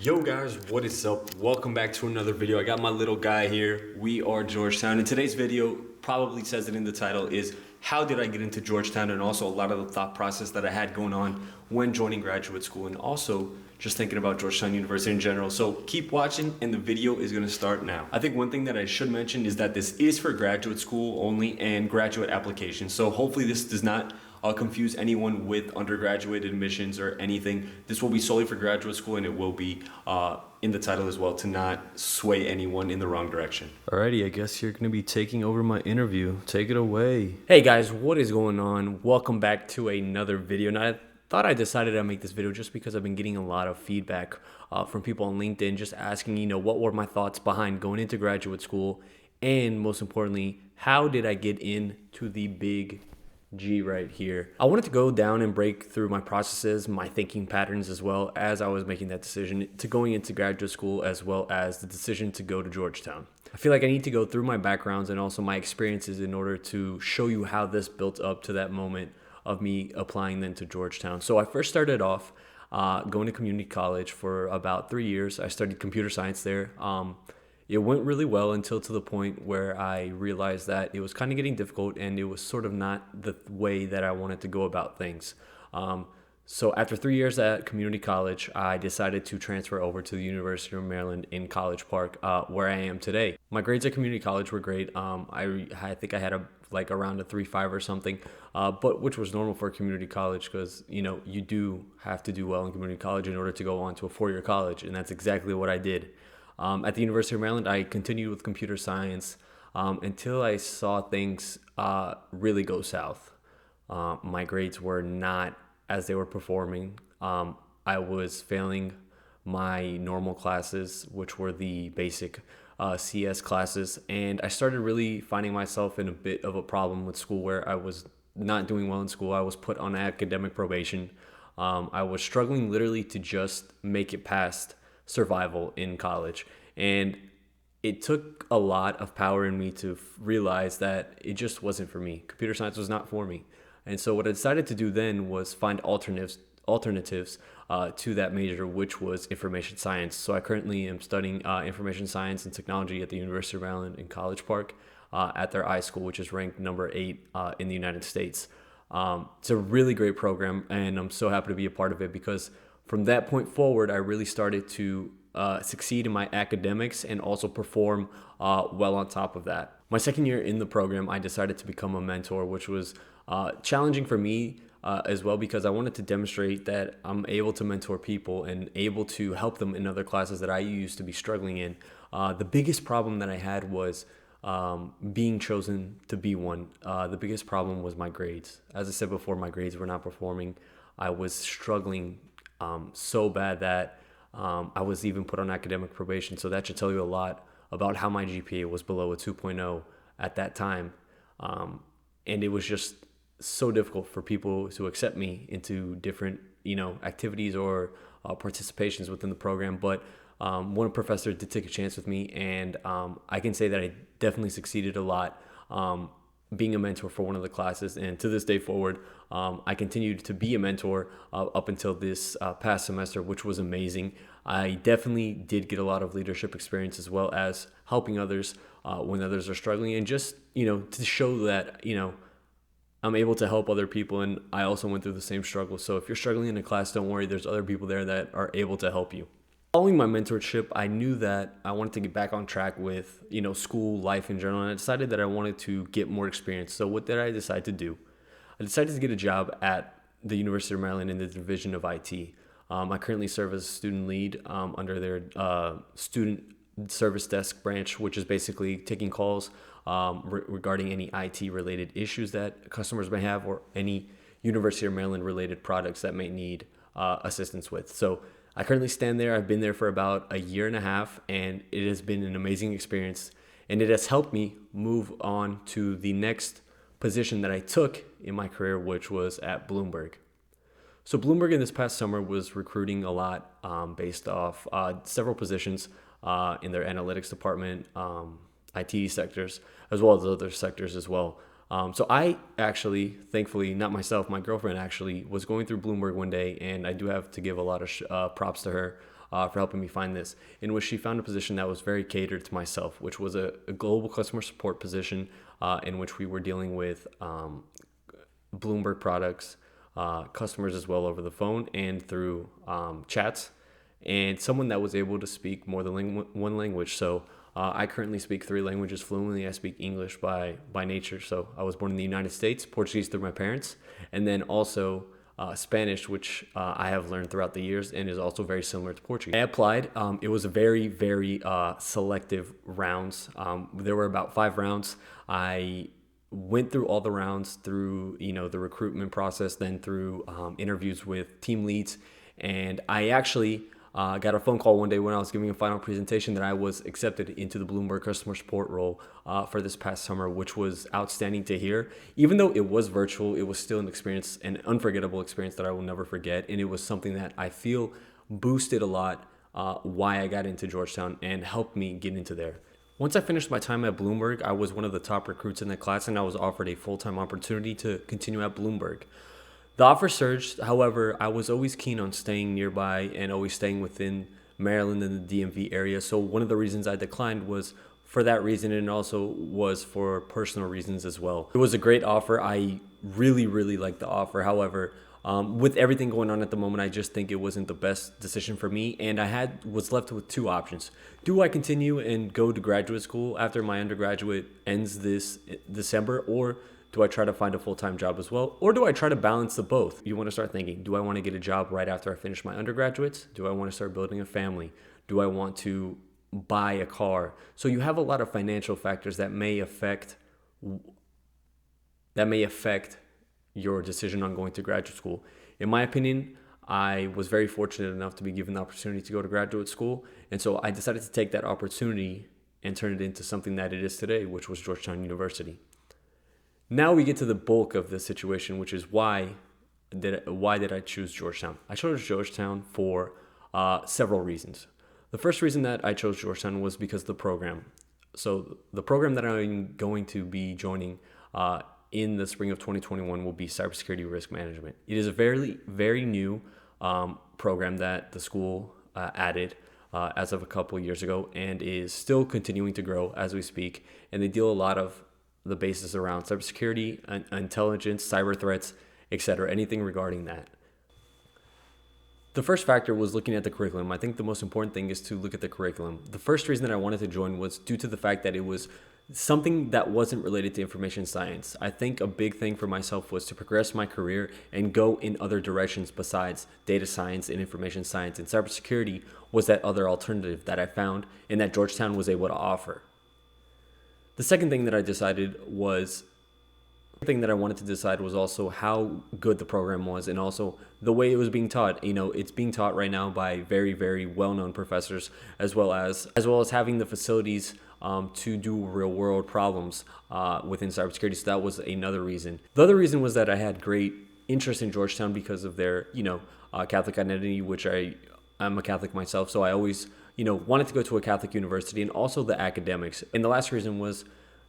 Yo guys, what is up? Welcome back to another video. I got my little guy here. We are Georgetown, and today's video probably says it in the title is how did I get into Georgetown, and also a lot of the thought process that I had going on when joining graduate school, and also just thinking about Georgetown University in general. So keep watching, and the video is going to start now. I think one thing that I should mention is that this is for graduate school only and graduate applications. So hopefully this does not confuse anyone with undergraduate admissions or anything. This will be solely for graduate school, and it will be in the title as well to not sway anyone in the wrong direction. Alrighty, I guess you're going to be taking over my interview. Take it away. Hey guys, what is going on? Welcome back to another video. Now, I thought I decided to make this video just because I've been getting a lot of feedback from people on LinkedIn just asking, what were my thoughts behind going into graduate school, and most importantly, how did I get into the big G right here. I wanted to go down and break through my processes, my thinking patterns, as well as I was making that decision to going into graduate school, as well as the decision to go to Georgetown. I feel like I need to go through my backgrounds and also my experiences in order to show you how this built up to that moment of me applying then to Georgetown. So I first started off going to community college for about 3 years. I studied computer science there. It went really well until to the point where I realized that it was kind of getting difficult and it was sort of not the way that I wanted to go about things. So after 3 years at community college, I decided to transfer over to the University of Maryland in College Park, where I am today. My grades at community college were great. I think I had around a 3.5 or something, but which was normal for a community college because, you do have to do well in community college in order to go on to a 4-year college, and that's exactly what I did. At the University of Maryland, I continued with computer science until I saw things really go south. My grades were not as they were performing. I was failing my normal classes, which were the basic CS classes, and I started really finding myself in a bit of a problem with school where I was not doing well in school. I was put on academic probation. I was struggling literally to just make it past survival in college, and it took a lot of power in me to realize that it just wasn't for me. Computer science was not for me, and so what I decided to do then was find alternatives to that major, which was information science. So I currently am studying information science and technology at the University of Maryland in College Park at their iSchool, which is ranked number 8 in the United States. It's a really great program, and I'm so happy to be a part of it because from that point forward, I really started to succeed in my academics and also perform well on top of that. My second year in the program, I decided to become a mentor, which was challenging for me as well because I wanted to demonstrate that I'm able to mentor people and able to help them in other classes that I used to be struggling in. The biggest problem that I had was being chosen to be one. The biggest problem was my grades. As I said before, my grades were not performing. I was struggling so bad that I was even put on academic probation. So that should tell you a lot about how my GPA was below a 2.0 at that time. And it was just so difficult for people to accept me into different, activities or participations within the program. But one professor did take a chance with me, and I can say that I definitely succeeded a lot being a mentor for one of the classes. And to this day forward, I continued to be a mentor up until this past semester, which was amazing. I definitely did get a lot of leadership experience as well as helping others when others are struggling, and just, to show that, I'm able to help other people, and I also went through the same struggle. So if you're struggling in a class, don't worry, there's other people there that are able to help you. Following my mentorship, I knew that I wanted to get back on track with, school life in general, and I decided that I wanted to get more experience. So what did I decide to do? I decided to get a job at the University of Maryland in the Division of IT. I currently serve as a student lead under their student service desk branch, which is basically taking calls regarding any IT-related issues that customers may have or any University of Maryland-related products that may need assistance with. So I currently stand there. I've been there for about a year and a half, and it has been an amazing experience, and it has helped me move on to the next position that I took in my career, which was at Bloomberg. So Bloomberg in this past summer was recruiting a lot based off several positions in their analytics department, IT sectors, as well as other sectors as well. So I actually, thankfully, not myself, my girlfriend actually was going through Bloomberg one day, and I do have to give a lot of props to her for helping me find this, in which she found a position that was very catered to myself, which was a global customer support position in which we were dealing with Bloomberg products, customers as well over the phone and through chats, and someone that was able to speak more than one language. So I currently speak 3 languages fluently. I speak English by nature. So I was born in the United States, Portuguese through my parents, and then also Spanish, which I have learned throughout the years and is also very similar to Portuguese. I applied. It was a very, very selective rounds. There were about 5 rounds. I went through all the rounds through, the recruitment process, then through interviews with team leads. And I actually got a phone call one day when I was giving a final presentation that I was accepted into the Bloomberg customer support role for this past summer, which was outstanding to hear. Even though it was virtual, it was still an unforgettable experience that I will never forget. And it was something that I feel boosted a lot why I got into Georgetown and helped me get into there. Once I finished my time at Bloomberg, I was one of the top recruits in the class, and I was offered a full-time opportunity to continue at Bloomberg. The offer surged. However, I was always keen on staying nearby and always staying within Maryland and the DMV area. So one of the reasons I declined was for that reason, and also was for personal reasons as well. It was a great offer. I really, really liked the offer. However, with everything going on at the moment, I just think it wasn't the best decision for me, and I was left with 2 options. Do I continue and go to graduate school after my undergraduate ends this December, or do I try to find a full-time job as well? Or do I try to balance the both? You want to start thinking, do I want to get a job right after I finish my undergraduates? Do I want to start building a family? Do I want to buy a car? So you have a lot of financial factors that may affect your decision on going to graduate school. In my opinion, I was very fortunate enough to be given the opportunity to go to graduate school. And so I decided to take that opportunity and turn it into something that it is today, which was Georgetown University. Now we get to the bulk of the situation, which is why did I choose Georgetown? I chose Georgetown for several reasons. The first reason that I chose Georgetown was because of the program. So the program that I'm going to be joining in the spring of 2021 will be cybersecurity risk management. It is a very, very new program that the school added as of a couple of years ago, and is still continuing to grow as we speak. And they deal a lot of the basis around cybersecurity, intelligence, cyber threats, etc., anything regarding that. The first factor was looking at the curriculum. I think the most important thing is to look at the curriculum. The first reason that I wanted to join was due to the fact that it was something that wasn't related to information science. I think a big thing for myself was to progress my career and go in other directions besides data science and information science, and cybersecurity was that other alternative that I found and that Georgetown was able to offer. The second thing that I wanted to decide was also how good the program was, and also the way it was being taught. It's being taught right now by very, very well-known professors, as well as having the facilities to do real-world problems within cybersecurity. So that was another reason. The other reason was that I had great interest in Georgetown because of their, Catholic identity, which I'm a Catholic myself, so I always wanted to go to a Catholic university, and also the academics. And the last reason was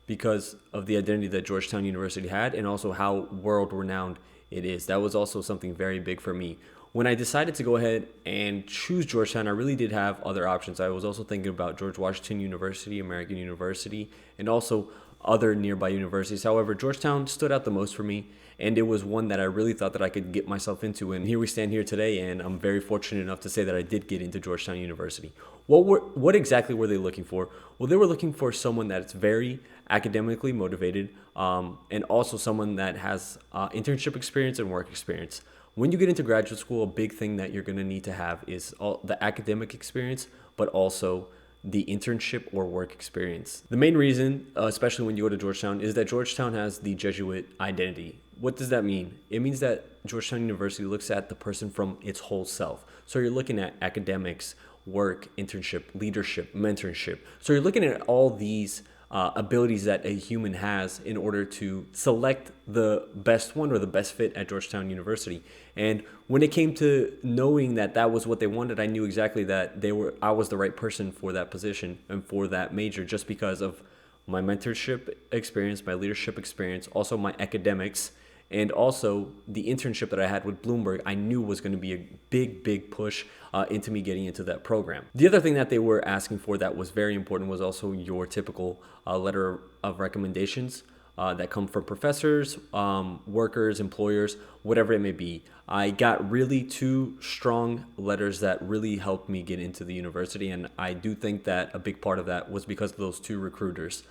because of the identity that Georgetown University had, and also how world-renowned it is. That was also something very big for me. When I decided to go ahead and choose Georgetown, I really did have other options. I was also thinking about George Washington University, American University, and also other nearby universities. However, Georgetown stood out the most for me, and it was one that I really thought that I could get myself into. And here we stand here today, and I'm very fortunate enough to say that I did get into Georgetown University. What exactly were they looking for? Well, they were looking for someone that's very academically motivated, and also someone that has internship experience and work experience. When you get into graduate school, a big thing that you're going to need to have is all the academic experience, but also the internship or work experience. The main reason, especially when you go to Georgetown, is that Georgetown has the Jesuit identity. What does that mean? It means that Georgetown University looks at the person from its whole self. So you're looking at academics, work, internship, leadership, mentorship. So you're looking at all these abilities that a human has in order to select the best one or the best fit at Georgetown University. And when it came to knowing that that was what they wanted, I knew exactly that I was the right person for that position and for that major, just because of my mentorship experience, my leadership experience, also my academics, And also the internship that I had with Bloomberg, I knew was going to be a big push into me getting into that program. The other thing that they were asking for that was very important was also your typical letter of recommendations that come from professors, workers, employers, whatever it may be. I got really two strong letters that really helped me get into the university. And I do think that a big part of that was because of those two recruiters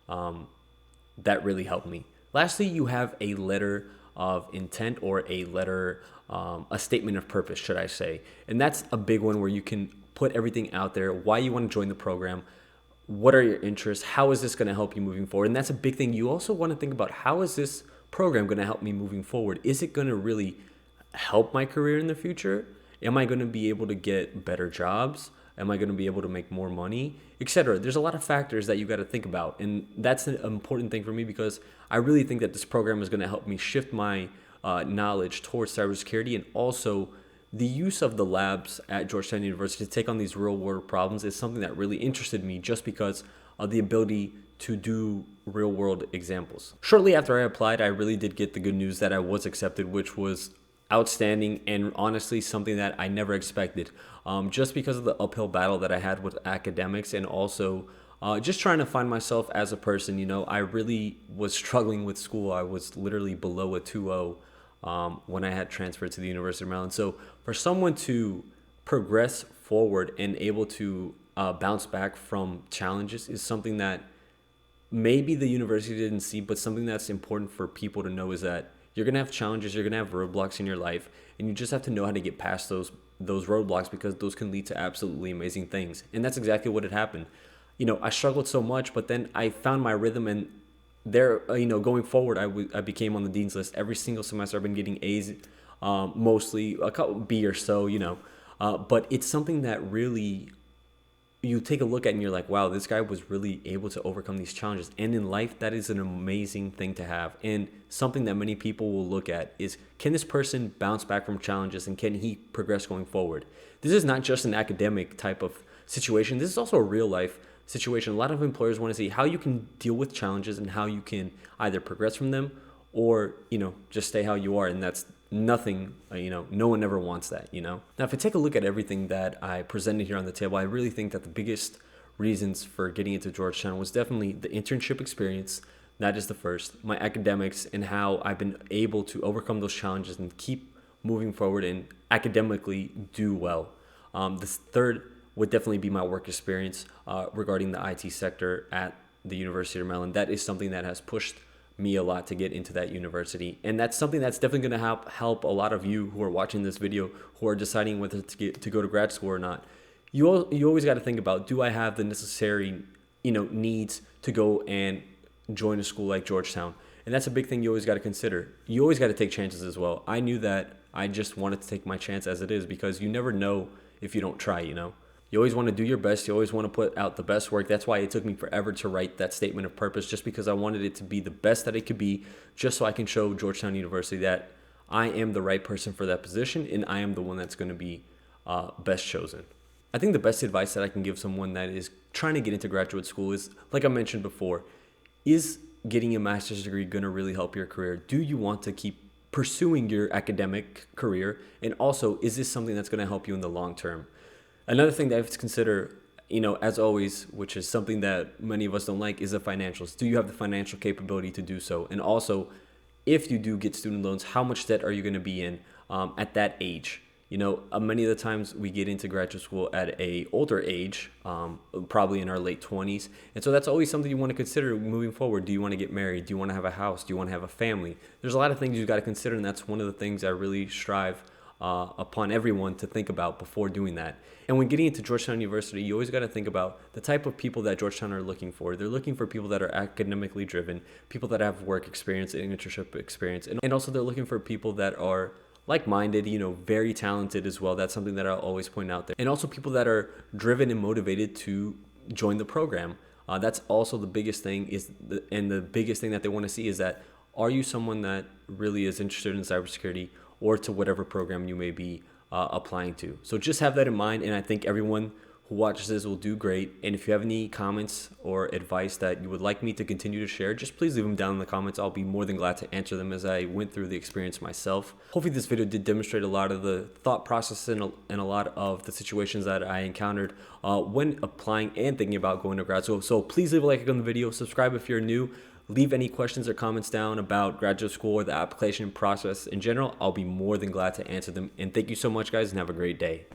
that really helped me. Lastly, you have a letter of intent, or a letter, a statement of purpose, should I say. And that's a big one where you can put everything out there, why you want to join the program, what are your interests, how is this going to help you moving forward. And that's a big thing. You also want to think about, how is this program going to help me moving forward? Is it going to really help my career in the future? Am I going to be able to get better jobs? Am I going to be able to make more money, etc.? There's a lot of factors that you got to think about. And that's an important thing for me, because I really think that this program is going to help me shift my knowledge towards cybersecurity. And also the use of the labs at Georgetown University to take on these real world problems is something that really interested me, just because of the ability to do real world examples. Shortly after I applied, I really did get the good news that I was accepted, which was outstanding, and honestly something that I never expected, just because of the uphill battle that I had with academics, and also just trying to find myself as a person. You know, I really was struggling with school. I was literally below a 2.0 when I had transferred to the University of Maryland. So for someone to progress forward and able to bounce back from challenges is something that maybe the university didn't see, but something that's important for people to know is that you're going to have challenges, you're going to have roadblocks in your life, and you just have to know how to get past those roadblocks, because those can lead to absolutely amazing things. And that's exactly what had happened. You know, I struggled so much, but then I found my rhythm, and there, going forward, I became on the dean's list. Every single semester I've been getting A's, mostly a couple B or so, but it's something that really you take a look at and you're like, wow, this guy was really able to overcome these challenges. And in life, that is an amazing thing to have. And something that many people will look at is, can this person bounce back from challenges, and can he progress going forward? This is not just an academic type of situation. This is also a real life situation. A lot of employers want to see how you can deal with challenges and how you can either progress from them or, just stay how you are. And that's nothing, no one ever wants that, Now, if I take a look at everything that I presented here on the table, I really think that the biggest reasons for getting into Georgetown was definitely the internship experience. That is the first, my academics, and how I've been able to overcome those challenges and keep moving forward and academically do well. The third would definitely be my work experience regarding the IT sector at the University of Maryland. That is something that has pushed me a lot to get into that university, and that's something that's definitely going to help a lot of you who are watching this video, who are deciding whether to go to grad school or not. You always got to think about, do I have the necessary needs to go and join a school like Georgetown? And that's a big thing you always got to consider. You always got to take chances as well. I knew that I just wanted to take my chance as it is, because you never know if you don't try. You always want to do your best. You always want to put out the best work. That's why it took me forever to write that statement of purpose, just because I wanted it to be the best that it could be, just so I can show Georgetown University that I am the right person for that position, and I am the one that's going to be best chosen. I think the best advice that I can give someone that is trying to get into graduate school is, like I mentioned before, is getting a master's degree going to really help your career? Do you want to keep pursuing your academic career? And also, is this something that's going to help you in the long term? Another thing that I have to consider, as always, which is something that many of us don't like, is the financials. Do you have the financial capability to do so? And also, if you do get student loans, how much debt are you going to be in at that age? Many of the times we get into graduate school at a older age, probably in our late 20s. And so that's always something you want to consider moving forward. Do you want to get married? Do you want to have a house? Do you want to have a family? There's a lot of things you've got to consider, and that's one of the things I really strive upon everyone to think about before doing that. And when getting into Georgetown University, you always got to think about the type of people that Georgetown are looking for. They're looking for people that are academically driven, people that have work experience and internship experience. And also they're looking for people that are like-minded, very talented as well. That's something that I'll always point out there. And also people that are driven and motivated to join the program. That's also the biggest thing and the biggest thing that they want to see is that, are you someone that really is interested in cybersecurity or to whatever program you may be applying to? So just have that in mind. And I think everyone who watches this will do great. And if you have any comments or advice that you would like me to continue to share, just please leave them down in the comments. I'll be more than glad to answer them as I went through the experience myself. Hopefully this video did demonstrate a lot of the thought process and a lot of the situations that I encountered when applying and thinking about going to grad school. So please leave a like on the video, subscribe if you're new, leave any questions or comments down about graduate school or the application process in general. I'll be more than glad to answer them. And thank you so much, guys, and have a great day.